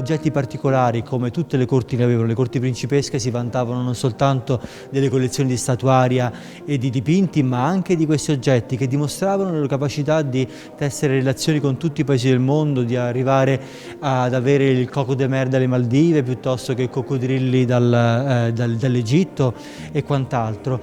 oggetti particolari come tutte le corti ne avevano. Le corti principesche si vantavano non soltanto delle collezioni di statuaria e di dipinti, ma anche di questi oggetti che dimostravano la loro capacità di tessere relazioni con tutti i paesi del mondo, di arrivare ad avere il coco de mer dalle Maldive piuttosto che coccodrilli dall'Egitto e quant'altro.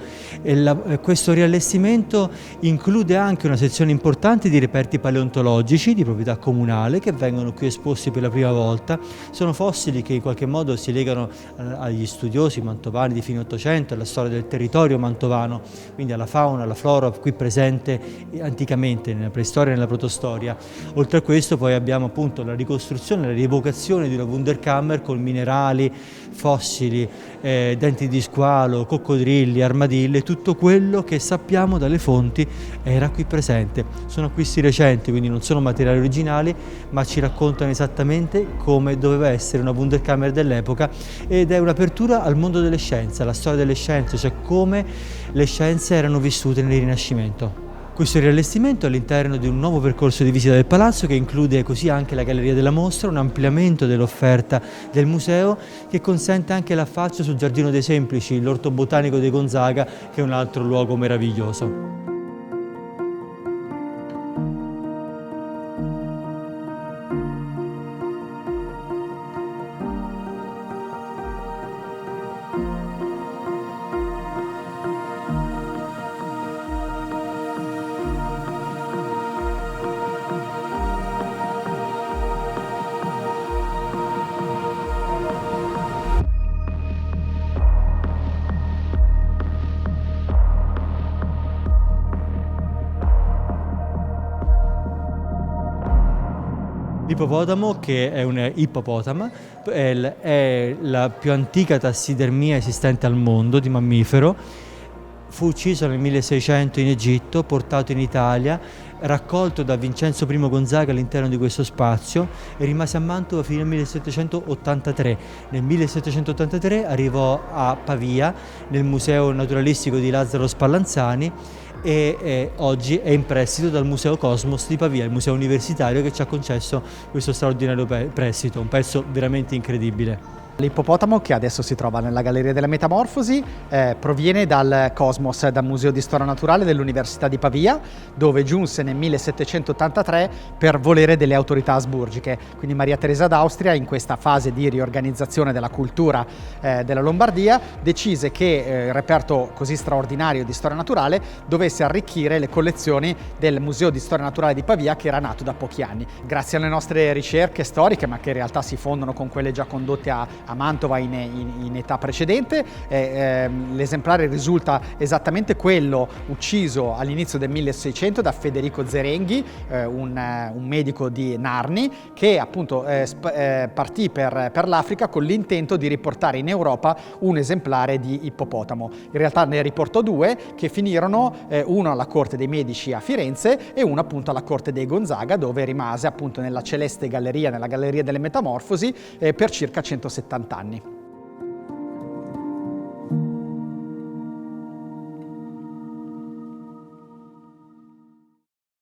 Questo riallestimento include anche una sezione importante di reperti paleontologici di proprietà comunale che vengono qui esposti per la prima volta. Sono fossili che in qualche modo si legano agli studiosi mantovani di fine Ottocento, alla storia del territorio mantovano, quindi alla fauna, alla flora qui presente anticamente nella preistoria e nella protostoria. Oltre a questo poi abbiamo appunto la ricostruzione, la rievocazione di una Wunderkammer con minerali, fossili, denti di squalo, coccodrilli, armadilli, tutto quello che sappiamo dalle fonti era qui presente. Sono acquisti recenti, quindi non sono materiali originali, ma ci raccontano esattamente come doveva essere una Wunderkammer dell'epoca, ed è un'apertura al mondo delle scienze, alla storia delle scienze, cioè come le scienze erano vissute nel Rinascimento. Questo riallestimento è all'interno di un nuovo percorso di visita del palazzo che include così anche la galleria della mostra, un ampliamento dell'offerta del museo che consente anche l'affaccio sul Giardino dei Semplici, l'orto botanico dei Gonzaga, che è un altro luogo meraviglioso. L'ippopotamo, che è un ippopotama, è la più antica tassidermia esistente al mondo di mammifero. Fu ucciso nel 1600 in Egitto, portato in Italia, raccolto da Vincenzo I Gonzaga all'interno di questo spazio e rimase a Mantova fino al 1783. Nel 1783 arrivò a Pavia, nel Museo Naturalistico di Lazzaro Spallanzani, e oggi è in prestito dal Museo Cosmos di Pavia, il museo universitario che ci ha concesso questo straordinario prestito, un pezzo veramente incredibile. L'ippopotamo, che adesso si trova nella Galleria delle Metamorfosi, proviene dal Cosmos, dal Museo di Storia Naturale dell'Università di Pavia, dove giunse nel 1783 per volere delle autorità asburgiche. Quindi Maria Teresa d'Austria, in questa fase di riorganizzazione della cultura della Lombardia, decise che il reperto così straordinario di storia naturale dovesse arricchire le collezioni del Museo di Storia Naturale di Pavia, che era nato da pochi anni. Grazie alle nostre ricerche storiche, ma che in realtà si fondono con quelle già condotte a Mantova in età precedente, l'esemplare risulta esattamente quello ucciso all'inizio del 1600 da Federico Zerenghi, un medico di Narni, che appunto partì per l'Africa con l'intento di riportare in Europa un esemplare di ippopotamo. In realtà ne riportò due che finirono, uno alla corte dei Medici a Firenze e uno appunto alla corte dei Gonzaga, dove rimase appunto nella celeste galleria, nella Galleria delle Metamorfosi, per circa 170 anni.